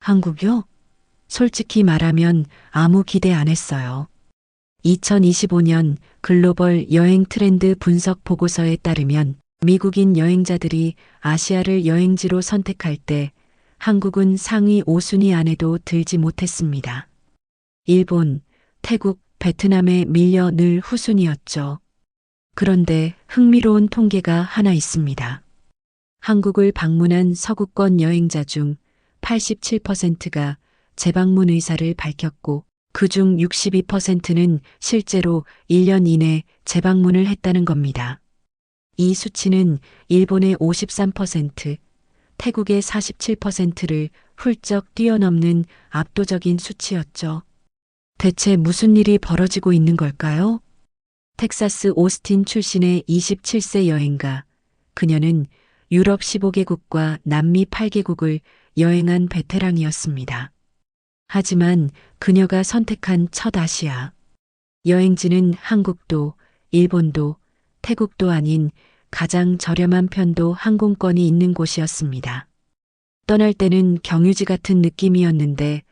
한국요? 솔직히 말하면 아무 기대 안 했어요. 2025년 글로벌 여행 트렌드 분석 보고서에 따르면 미국인 여행자들이 아시아를 여행지로 선택할 때 한국은 상위 5순위 안에도 들지 못했습니다. 일본, 태국, 베트남에 밀려 늘 후순위였죠. 그런데 흥미로운 통계가 하나 있습니다. 한국을 방문한 서구권 여행자 중 87%가 재방문 의사를 밝혔고 그중 62%는 실제로 1년 이내 재방문을 했다는 겁니다. 이 수치는 일본의 53%, 태국의 47%를 훌쩍 뛰어넘는 압도적인 수치였죠. 대체 무슨 일이 벌어지고 있는 걸까요? 텍사스 오스틴 출신의 27세 여행가, 그녀는 유럽 15개국과 남미 8개국을 여행한 베테랑이었습니다. 하지만 그녀가 선택한 첫 아시아 여행지는 한국도, 일본도, 태국도 아닌 가장 저렴한 편도 항공권이 있는 곳이었습니다. 떠날 때는 경유지 같은 느낌이었는데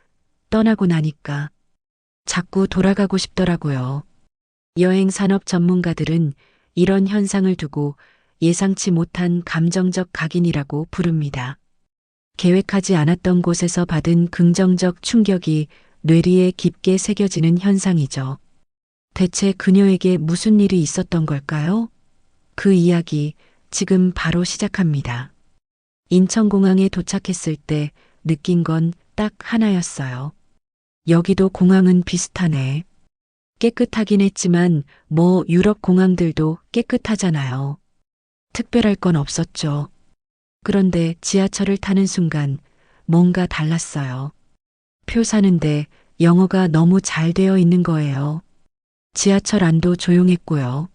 떠나고 나니까 자꾸 돌아가고 싶더라고요. 여행 산업 전문가들은 이런 현상을 두고 예상치 못한 감정적 각인이라고 부릅니다. 계획하지 않았던 곳에서 받은 긍정적 충격이 뇌리에 깊게 새겨지는 현상이죠. 대체 그녀에게 무슨 일이 있었던 걸까요? 그 이야기 지금 바로 시작합니다. 인천공항에 도착했을 때 느낀 건 딱 하나였어요. 여기도 공항은 비슷하네. 깨끗하긴 했지만 뭐 유럽 공항들도 깨끗하잖아요. 특별할 건 없었죠. 그런데 지하철을 타는 순간 뭔가 달랐어요. 표 사는데 영어가 너무 잘 되어 있는 거예요. 지하철 안도 조용했고요.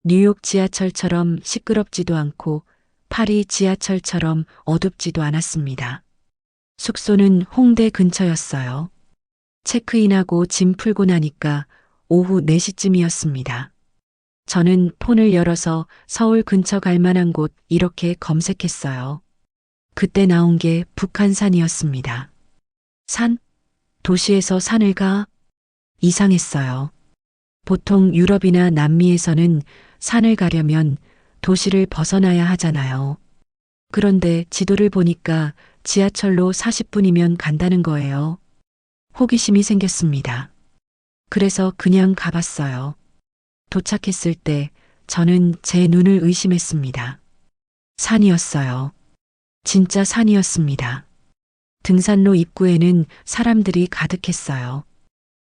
뉴욕 지하철처럼 시끄럽지도 않고 파리 지하철처럼 어둡지도 않았습니다. 숙소는 홍대 근처였어요. 체크인하고 짐 풀고 나니까 오후 4시쯤이었습니다. 저는 폰을 열어서 서울 근처 갈 만한 곳 이렇게 검색했어요. 그때 나온 게 북한산이었습니다. 산? 도시에서 산을 가? 이상했어요. 보통 유럽이나 남미에서는 산을 가려면 도시를 벗어나야 하잖아요. 그런데 지도를 보니까 지하철로 40분이면 간다는 거예요. 호기심이 생겼습니다. 그래서 그냥 가봤어요. 도착했을 때 저는 제 눈을 의심했습니다. 산이었어요. 진짜 산이었습니다. 등산로 입구에는 사람들이 가득했어요.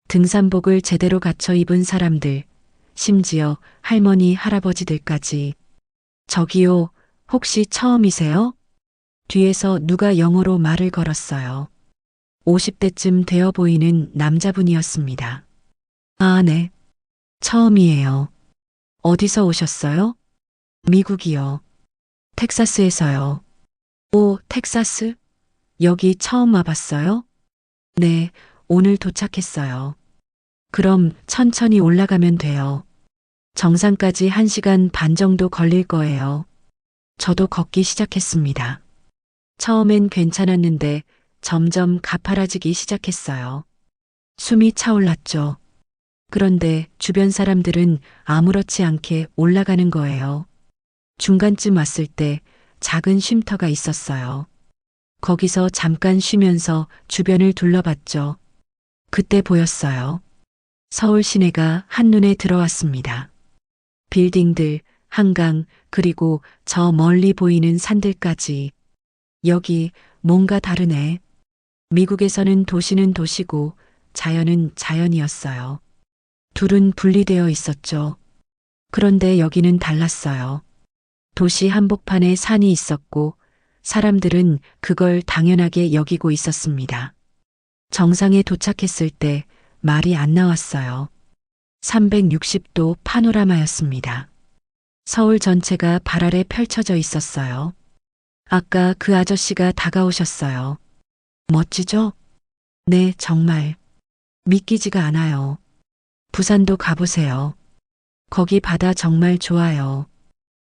등산복을 제대로 갖춰 입은 사람들, 심지어 할머니, 할아버지들까지. 저기요, 혹시 처음이세요? 뒤에서 누가 영어로 말을 걸었어요. 50대쯤 되어 보이는 남자분이었습니다. 아, 네. 처음이에요. 어디서 오셨어요? 미국이요. 텍사스에서요. 오, 텍사스? 여기 처음 와봤어요? 네, 오늘 도착했어요. 그럼 천천히 올라가면 돼요. 정상까지 1시간 반 정도 걸릴 거예요. 저도 걷기 시작했습니다. 처음엔 괜찮았는데 점점 가파라지기 시작했어요. 숨이 차올랐죠. 그런데 주변 사람들은 아무렇지 않게 올라가는 거예요. 중간쯤 왔을 때 작은 쉼터가 있었어요. 거기서 잠깐 쉬면서 주변을 둘러봤죠. 그때 보였어요. 서울 시내가 한눈에 들어왔습니다. 빌딩들, 한강, 그리고 저 멀리 보이는 산들까지. 여기 뭔가 다르네. 미국에서는 도시는 도시고 자연은 자연이었어요. 둘은 분리되어 있었죠. 그런데 여기는 달랐어요. 도시 한복판에 산이 있었고 사람들은 그걸 당연하게 여기고 있었습니다. 정상에 도착했을 때 말이 안 나왔어요. 360도 파노라마였습니다. 서울 전체가 발 아래 펼쳐져 있었어요. 아까 그 아저씨가 다가오셨어요. 멋지죠? 네, 정말. 믿기지가 않아요. 부산도 가보세요. 거기 바다 정말 좋아요.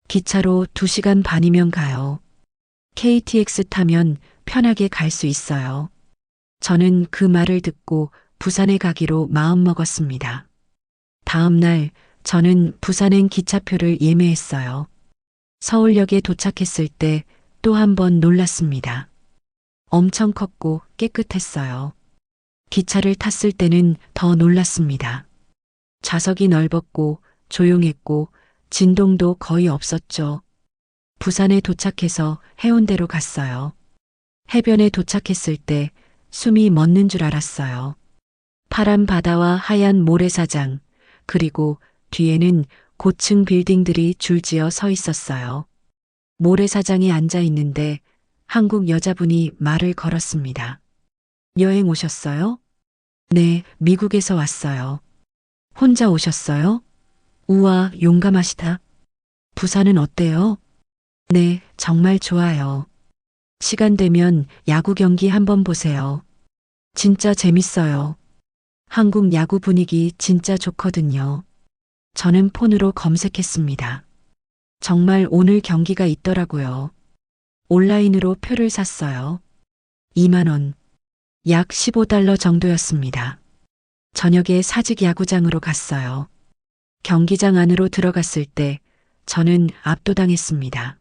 기차로 2시간 반이면 가요. KTX 타면 편하게 갈 수 있어요. 저는 그 말을 듣고 부산에 가기로 마음먹었습니다. 다음 날 저는 부산행 기차표를 예매했어요. 서울역에 도착했을 때 또 한 번 놀랐습니다. 엄청 컸고 깨끗했어요. 기차를 탔을 때는 더 놀랐습니다. 좌석이 넓었고 조용했고 진동도 거의 없었죠. 부산에 도착해서 해운대로 갔어요. 해변에 도착했을 때 숨이 멎는 줄 알았어요. 파란 바다와 하얀 모래사장, 그리고 뒤에는 고층 빌딩들이 줄지어 서 있었어요. 모래사장에 앉아 있는데 한국 여자분이 말을 걸었습니다. 여행 오셨어요? 네, 미국에서 왔어요. 혼자 오셨어요? 우와, 용감하시다. 부산은 어때요? 네, 정말 좋아요. 시간 되면 야구 경기 한번 보세요. 진짜 재밌어요. 한국 야구 분위기 진짜 좋거든요. 저는 폰으로 검색했습니다. 정말 오늘 경기가 있더라고요. 온라인으로 표를 샀어요. 2만 원. 약 15달러 정도였습니다. 저녁에 사직 야구장으로 갔어요. 경기장 안으로 들어갔을 때 저는 압도당했습니다.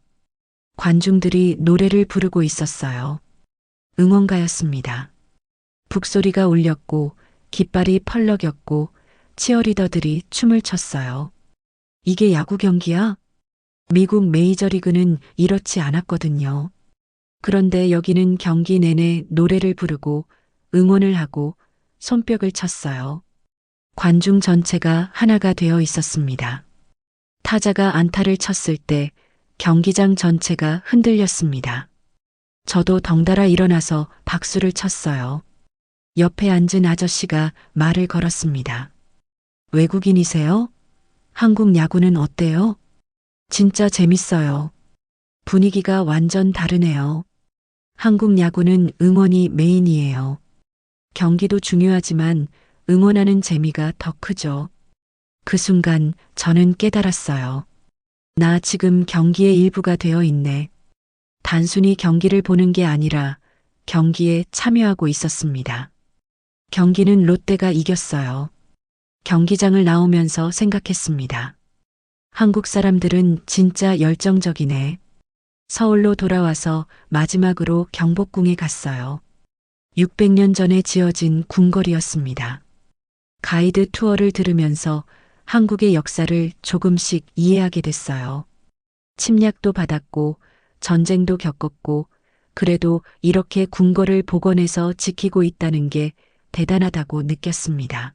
관중들이 노래를 부르고 있었어요. 응원가였습니다. 북소리가 울렸고 깃발이 펄럭였고 치어리더들이 춤을 췄어요. 이게 야구 경기야? 미국 메이저리그는 이렇지 않았거든요. 그런데 여기는 경기 내내 노래를 부르고 응원을 하고 손뼉을 쳤어요. 관중 전체가 하나가 되어 있었습니다. 타자가 안타를 쳤을 때 경기장 전체가 흔들렸습니다. 저도 덩달아 일어나서 박수를 쳤어요. 옆에 앉은 아저씨가 말을 걸었습니다. 외국인이세요? 한국 야구는 어때요? 진짜 재밌어요. 분위기가 완전 다르네요. 한국 야구는 응원이 메인이에요. 경기도 중요하지만 응원하는 재미가 더 크죠. 그 순간 저는 깨달았어요. 나 지금 경기의 일부가 되어 있네. 단순히 경기를 보는 게 아니라 경기에 참여하고 있었습니다. 경기는 롯데가 이겼어요. 경기장을 나오면서 생각했습니다. 한국 사람들은 진짜 열정적이네. 서울로 돌아와서 마지막으로 경복궁에 갔어요. 600년 전에 지어진 궁궐이었습니다. 가이드 투어를 들으면서 한국의 역사를 조금씩 이해하게 됐어요. 침략도 받았고 전쟁도 겪었고 그래도 이렇게 궁궐을 복원해서 지키고 있다는 게 대단하다고 느꼈습니다.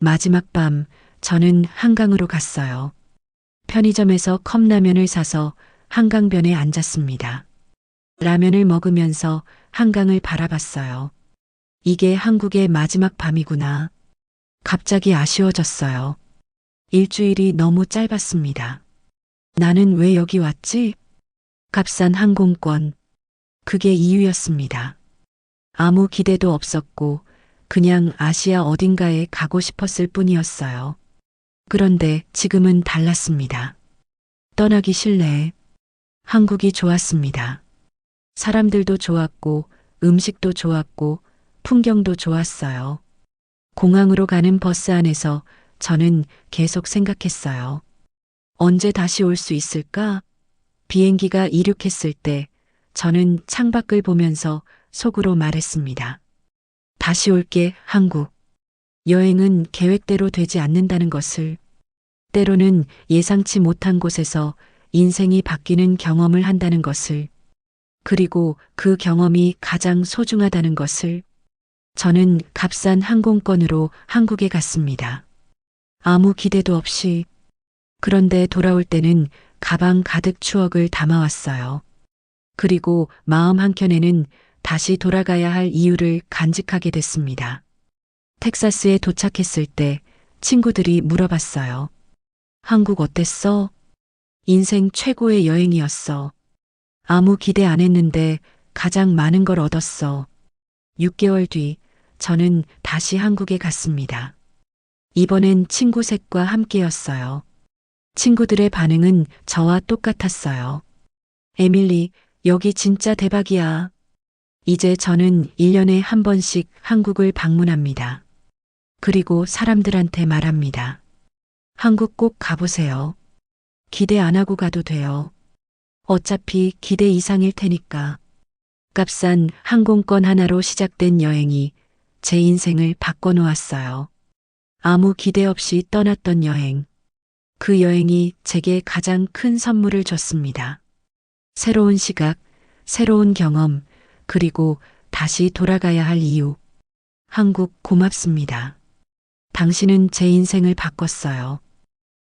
마지막 밤 저는 한강으로 갔어요. 편의점에서 컵라면을 사서 한강변에 앉았습니다. 라면을 먹으면서 한강을 바라봤어요. 이게 한국의 마지막 밤이구나. 갑자기 아쉬워졌어요. 일주일이 너무 짧았습니다. 나는 왜 여기 왔지? 값싼 항공권. 그게 이유였습니다. 아무 기대도 없었고 그냥 아시아 어딘가에 가고 싶었을 뿐이었어요. 그런데 지금은 달랐습니다. 떠나기 싫네. 한국이 좋았습니다. 사람들도 좋았고 음식도 좋았고 풍경도 좋았어요. 공항으로 가는 버스 안에서 저는 계속 생각했어요. 언제 다시 올 수 있을까? 비행기가 이륙했을 때 저는 창밖을 보면서 속으로 말했습니다. 다시 올게, 한국. 여행은 계획대로 되지 않는다는 것을, 때로는 예상치 못한 곳에서 인생이 바뀌는 경험을 한다는 것을, 그리고 그 경험이 가장 소중하다는 것을, 저는 값싼 항공권으로 한국에 갔습니다. 아무 기대도 없이. 그런데 돌아올 때는 가방 가득 추억을 담아왔어요. 그리고 마음 한켠에는 다시 돌아가야 할 이유를 간직하게 됐습니다. 텍사스에 도착했을 때 친구들이 물어봤어요. 한국 어땠어? 인생 최고의 여행이었어. 아무 기대 안 했는데 가장 많은 걸 얻었어. 6개월 뒤 저는 다시 한국에 갔습니다. 이번엔 친구 셋과 함께였어요. 친구들의 반응은 저와 똑같았어요. 에밀리, 여기 진짜 대박이야. 이제 저는 1년에 한 번씩 한국을 방문합니다. 그리고 사람들한테 말합니다. 한국 꼭 가보세요. 기대 안 하고 가도 돼요. 어차피 기대 이상일 테니까. 값싼 항공권 하나로 시작된 여행이 제 인생을 바꿔놓았어요. 아무 기대 없이 떠났던 여행. 그 여행이 제게 가장 큰 선물을 줬습니다. 새로운 시각, 새로운 경험, 그리고 다시 돌아가야 할 이유. 한국 고맙습니다. 당신은 제 인생을 바꿨어요.